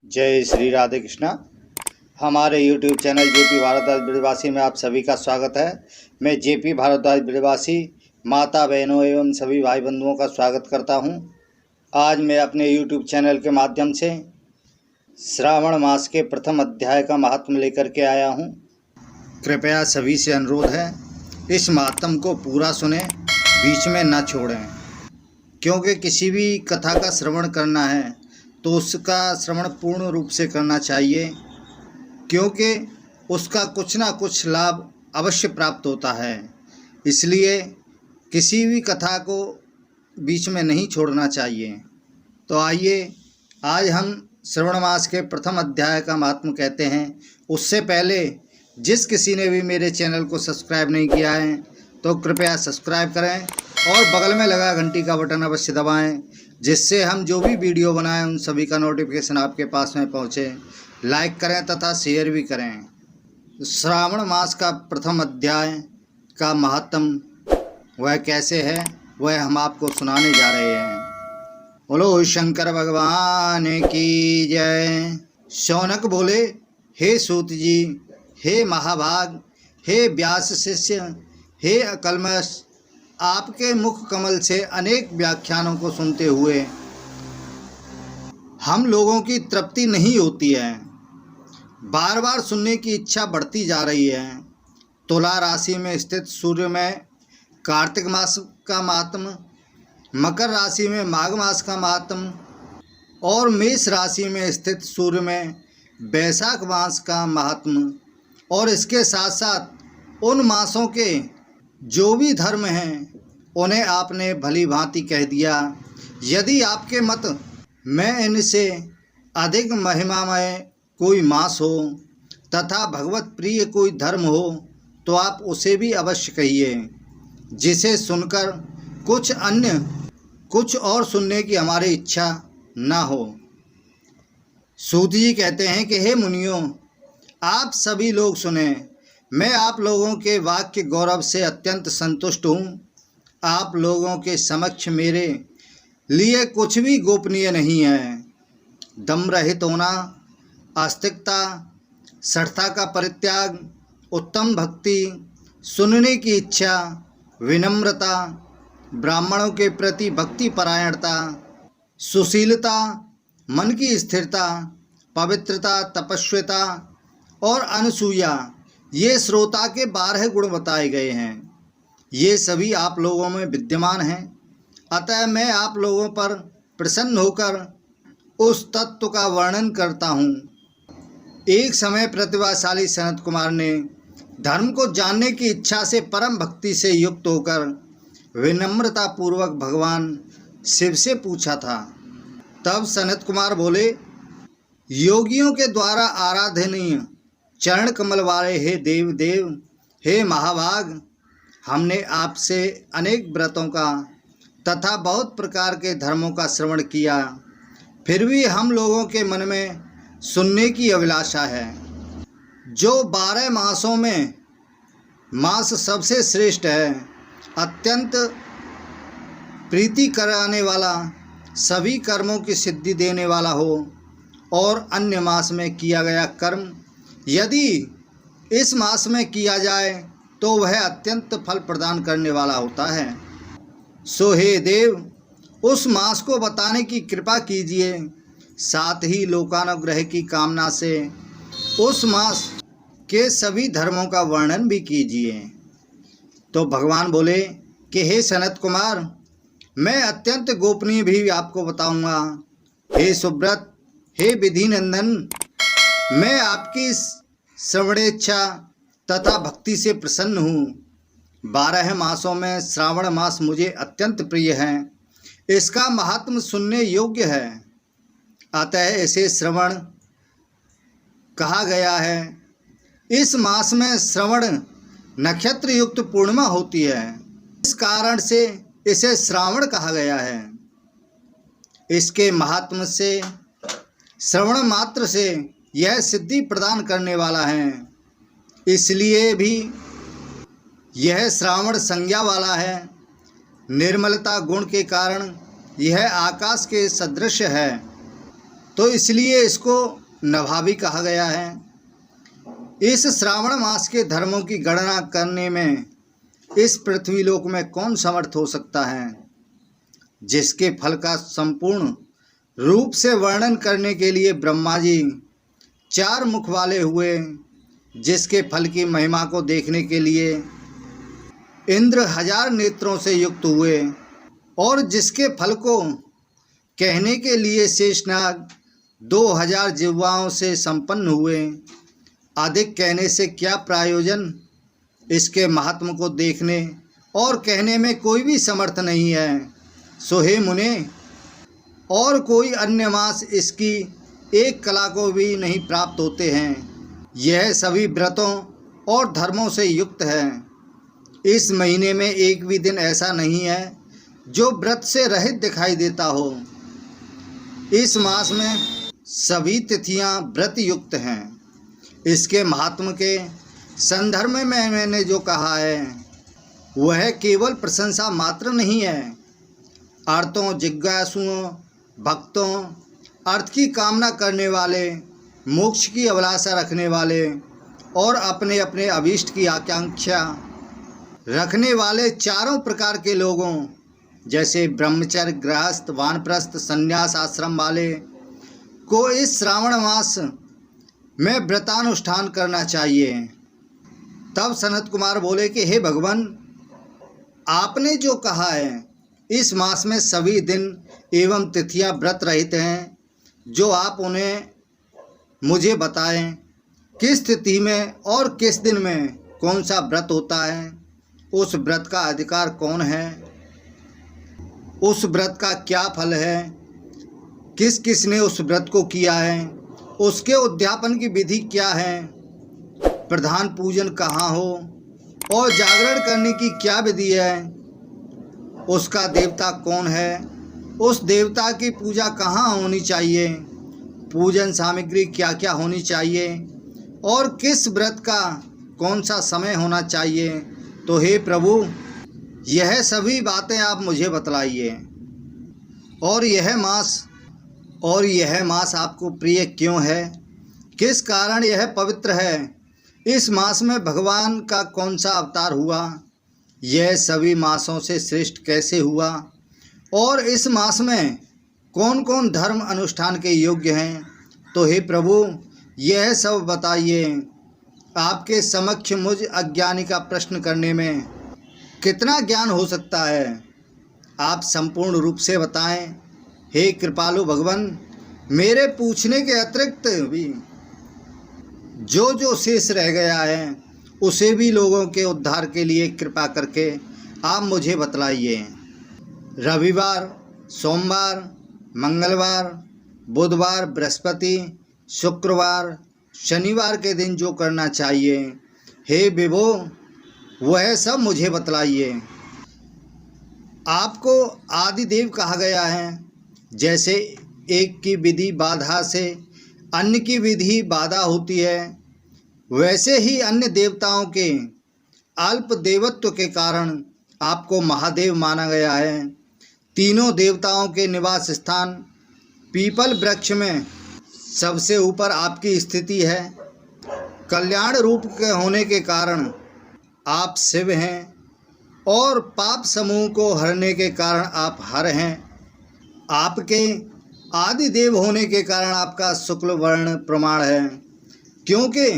जय श्री राधे कृष्णा। हमारे YouTube channel JP Bhardwaj ब्रजवासी में आप सभी का स्वागत है। मैं जेपी भारद्वाज ब्रजवासी माता बहनों एवं सभी भाई बंधुओं का स्वागत करता हूं। आज मैं अपने YouTube चैनल के माध्यम से श्रावण मास के प्रथम अध्याय का महात्म लेकर के आया हूं। कृपया सभी से अनुरोध है, इस महात्म को पूरा सुने, बीच में न छोड़ें, क्योंकि किसी भी कथा का श्रवण करना है तो उसका श्रवण पूर्ण रूप से करना चाहिए, क्योंकि उसका कुछ ना कुछ लाभ अवश्य प्राप्त होता है। इसलिए किसी भी कथा को बीच में नहीं छोड़ना चाहिए। तो आइए आज हम श्रवण मास के प्रथम अध्याय का महात्म कहते हैं। उससे पहले जिस किसी ने भी मेरे चैनल को सब्सक्राइब नहीं किया है तो कृपया सब्सक्राइब करें और बगल में लगा घंटी का बटन अवश्य दबाएं, जिससे हम जो भी वीडियो बनाएं उन सभी का नोटिफिकेशन आपके पास में पहुंचे। लाइक करें तथा शेयर भी करें। श्रावण मास का प्रथम अध्याय का महात्म वह कैसे है, वह हम आपको सुनाने जा रहे हैं। बोलो शंकर भगवान की जय। शौनक बोले, हे सूत जी, हे महाभाग, हे व्यास शिष्य, हे अकल्मष, आपके मुख कमल से अनेक व्याख्यानों को सुनते हुए हम लोगों की तृप्ति नहीं होती है। बार बार सुनने की इच्छा बढ़ती जा रही है। तुला राशि में स्थित सूर्य में कार्तिक मास का महात्म, मकर राशि में माघ मास का महात्म और मेष राशि में स्थित सूर्य में बैसाख मास का महात्म, और इसके साथ साथ उन मासों के जो भी धर्म हैं उन्हें आपने भली भांति कह दिया। यदि आपके मत में इनसे अधिक महिमामय कोई मास हो तथा भगवत प्रिय कोई धर्म हो तो आप उसे भी अवश्य कहिए, जिसे सुनकर कुछ और सुनने की हमारी इच्छा न हो। सूत जी कहते हैं कि हे मुनियों, आप सभी लोग सुने। मैं आप लोगों के वाक्य गौरव से अत्यंत संतुष्ट हूँ। आप लोगों के समक्ष मेरे लिए कुछ भी गोपनीय नहीं है। दम रहित होना, आस्तिकता, शठता का परित्याग, उत्तम भक्ति, सुनने की इच्छा, विनम्रता, ब्राह्मणों के प्रति भक्ति परायणता, सुशीलता, मन की स्थिरता, पवित्रता, तपस्विता और अनसूया, ये श्रोता के 12 गुण बताए गए हैं। ये सभी आप लोगों में विद्यमान हैं। अतः मैं आप लोगों पर प्रसन्न होकर उस तत्व का वर्णन करता हूँ। एक समय प्रतिभाशाली सनत कुमार ने धर्म को जानने की इच्छा से परम भक्ति से युक्त होकर विनम्रता पूर्वक भगवान शिव से पूछा था। तब सनत कुमार बोले, योगियों के द्वारा आराधनीय चरण कमल वाले हे देव देव, हे महाभाग, हमने आपसे अनेक व्रतों का तथा बहुत प्रकार के धर्मों का श्रवण किया, फिर भी हम लोगों के मन में सुनने की अभिलाषा है। जो 12 मासों में मास सबसे श्रेष्ठ है, अत्यंत प्रीति कराने वाला, सभी कर्मों की सिद्धि देने वाला हो, और अन्य मास में किया गया कर्म यदि इस मास में किया जाए तो वह अत्यंत फल प्रदान करने वाला होता है। सो हे देव, उस मास को बताने की कृपा कीजिए, साथ ही लोकानुग्रह की कामना से उस मास के सभी धर्मों का वर्णन भी कीजिए। तो भगवान बोले कि हे सनत कुमार, मैं अत्यंत गोपनीय भी आपको बताऊंगा। हे सुब्रत, हे विधि नंदन, मैं आपकी श्रवणेच्छा तथा भक्ति से प्रसन्न हूँ। 12 मासों में श्रावण मास मुझे अत्यंत प्रिय है। इसका महात्म सुनने योग्य है, अतः इसे श्रवण कहा गया है। इस मास में श्रवण नक्षत्र युक्त पूर्णिमा होती है, इस कारण से इसे श्रावण कहा गया है। इसके महात्म से श्रवण मात्र से यह सिद्धि प्रदान करने वाला है, इसलिए भी यह श्रावण संज्ञा वाला है। निर्मलता गुण के कारण यह आकाश के सदृश है। तो इसलिए इसको नभा भी कहा गया है। इस श्रावण मास के धर्मों की गणना करने में इस पृथ्वीलोक में कौन समर्थ हो सकता है। जिसके फल का संपूर्ण रूप से वर्णन करने के लिए ब्रह्मा जी 4 मुख वाले हुए, जिसके फल की महिमा को देखने के लिए इंद्र 1000 नेत्रों से युक्त हुए, और जिसके फल को कहने के लिए शेषनाग 2000 जिह्वाओं से संपन्न हुए। अधिक कहने से क्या प्रयोजन, इसके महात्म को देखने और कहने में कोई भी समर्थ नहीं है। सो हे मुने, और कोई अन्य मास इसकी एक कला को भी नहीं प्राप्त होते हैं। यह सभी व्रतों और धर्मों से युक्त है। इस महीने में एक भी दिन ऐसा नहीं है जो व्रत से रहित दिखाई देता हो। इस मास में सभी तिथियां व्रत युक्त हैं। इसके महात्म के संदर्भ में मैंने जो कहा है वह केवल प्रशंसा मात्र नहीं है। अर्थों, जिज्ञासुओं, भक्तों, अर्थ की कामना करने वाले, मोक्ष की अभिलाषा रखने वाले और अपने अपने अभीष्ट की आकांक्षा रखने वाले चारों प्रकार के लोगों, जैसे ब्रह्मचर्य, गृहस्थ, वानप्रस्थ, संन्यास आश्रम वाले को इस श्रावण मास में व्रतानुष्ठान करना चाहिए। तब सनत कुमार बोले कि हे भगवान, आपने जो कहा है इस मास में सभी दिन एवं तिथियां व्रत रहित हैं, जो आप उन्हें मुझे बताएं। किस तिथि में और किस दिन में कौन सा व्रत होता है, उस व्रत का अधिकार कौन है, उस व्रत का क्या फल है, किस किस ने उस व्रत को किया है, उसके उद्यापन की विधि क्या है, प्रधान पूजन कहाँ हो और जागरण करने की क्या विधि है, उसका देवता कौन है, उस देवता की पूजा कहाँ होनी चाहिए, पूजन सामग्री क्या क्या होनी चाहिए और किस व्रत का कौन सा समय होना चाहिए। तो हे प्रभु, यह सभी बातें आप मुझे बतलाइए। और यह मास आपको प्रिय क्यों है, किस कारण यह पवित्र है, इस मास में भगवान का कौन सा अवतार हुआ, यह सभी मासों से श्रेष्ठ कैसे हुआ, और इस मास में कौन कौन धर्म अनुष्ठान के योग्य हैं। तो हे प्रभु, यह सब बताइए। आपके समक्ष मुझ अज्ञानी का प्रश्न करने में कितना ज्ञान हो सकता है, आप संपूर्ण रूप से बताएं। हे कृपालु भगवान, मेरे पूछने के अतिरिक्त भी जो जो शेष रह गया है उसे भी लोगों के उद्धार के लिए कृपा करके आप मुझे बतलाइए। रविवार, सोमवार, मंगलवार, बुधवार, बृहस्पति, शुक्रवार, शनिवार के दिन जो करना चाहिए, हे विभो, वह सब मुझे बतलाइए। आपको आदिदेव कहा गया है। जैसे एक की विधि बाधा से अन्य की विधि बाधा होती है, वैसे ही अन्य देवताओं के अल्प देवत्व के कारण आपको महादेव माना गया है। तीनों देवताओं के निवास स्थान पीपल वृक्ष में सबसे ऊपर आपकी स्थिति है। कल्याण रूप के होने के कारण आप शिव हैं और पाप समूह को हरने के कारण आप हर हैं। आपके आदि देव होने के कारण आपका शुक्ल वर्ण प्रमाण है, क्योंकि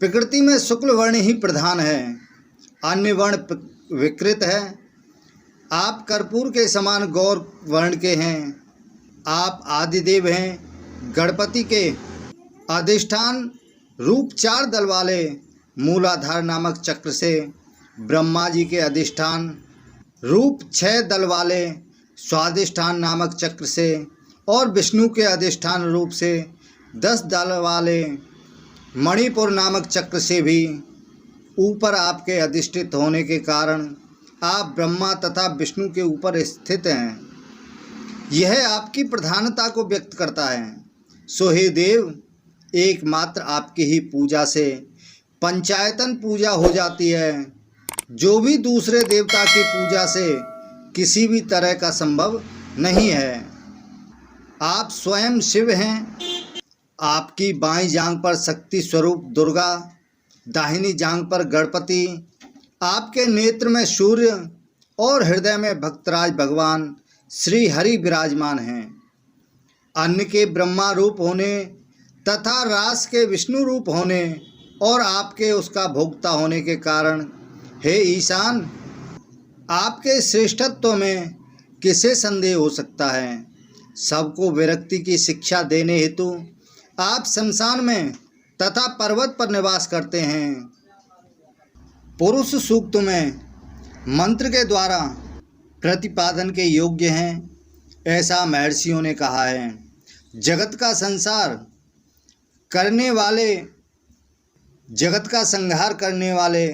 प्रकृति में शुक्ल वर्ण ही प्रधान है, अन्य वर्ण विकृत है। आप कर्पूर के समान गौर वर्ण के हैं। आप आदिदेव हैं। गणपति के अधिष्ठान रूप 4 दल वाले मूलाधार नामक चक्र से, ब्रह्मा जी के अधिष्ठान रूप 6 दल वाले स्वादिष्ठान नामक चक्र से और विष्णु के अधिष्ठान रूप से 10 दल वाले मणिपुर नामक चक्र से भी ऊपर आपके अधिष्ठित होने के कारण आप ब्रह्मा तथा विष्णु के ऊपर स्थित हैं। यह आपकी प्रधानता को व्यक्त करता है। सो हे देव, एकमात्र आपकी ही पूजा से पंचायतन पूजा हो जाती है, जो भी दूसरे देवता की पूजा से किसी भी तरह का संभव नहीं है। आप स्वयं शिव हैं। आपकी बाईं जांघ पर शक्ति स्वरूप दुर्गा, दाहिनी जांघ पर गणपति, आपके नेत्र में सूर्य और हृदय में भक्तराज भगवान श्री हरि विराजमान हैं। अन्न के ब्रह्मा रूप होने तथा रास के विष्णु रूप होने और आपके उसका भोक्ता होने के कारण, हे ईशान, आपके श्रेष्ठत्व में किसे संदेह हो सकता है। सबको विरक्ति की शिक्षा देने हेतु आप शमशान में तथा पर्वत पर निवास करते हैं। पुरुष सूक्त में मंत्र के द्वारा प्रतिपादन के योग्य हैं, ऐसा महर्षियों ने कहा है। जगत का संसार करने वाले, जगत का संहार करने वाले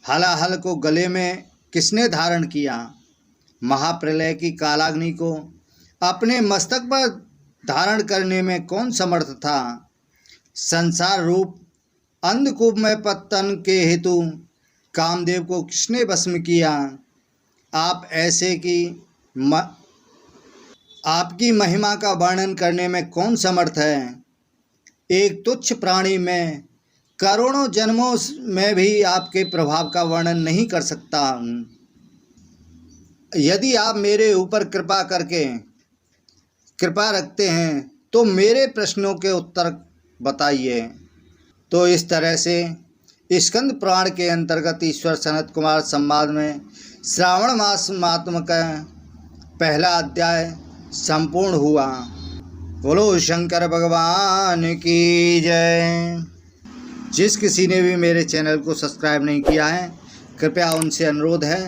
हलाहल को गले में किसने धारण किया। महाप्रलय की कालाग्नि को अपने मस्तक पर धारण करने में कौन समर्थ था। संसार रूप अंधकूप में पतन के हेतु कामदेव को किसने भस्म किया। आप ऐसे की आपकी महिमा का वर्णन करने में कौन समर्थ है। एक तुच्छ प्राणी में करोड़ों जन्मों में भी आपके प्रभाव का वर्णन नहीं कर सकता हूँ। यदि आप मेरे ऊपर कृपा रखते हैं तो मेरे प्रश्नों के उत्तर बताइए। तो इस तरह से स्कंद पुराण के अंतर्गत ईश्वर सनत कुमार संवाद में श्रावण मास महात्म का पहला अध्याय संपूर्ण हुआ। बोलो शंकर भगवान की जय। जिस किसी ने भी मेरे चैनल को सब्सक्राइब नहीं किया है, कृपया उनसे अनुरोध है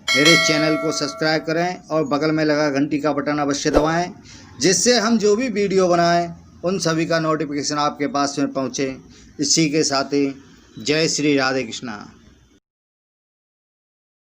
मेरे चैनल को सब्सक्राइब करें और बगल में लगा घंटी का बटन अवश्य दबाएं, जिससे हम जो भी वीडियो बनाएं उन सभी का नोटिफिकेशन आपके पास में पहुंचे। इसी के साथ ही जय श्री राधे कृष्णा।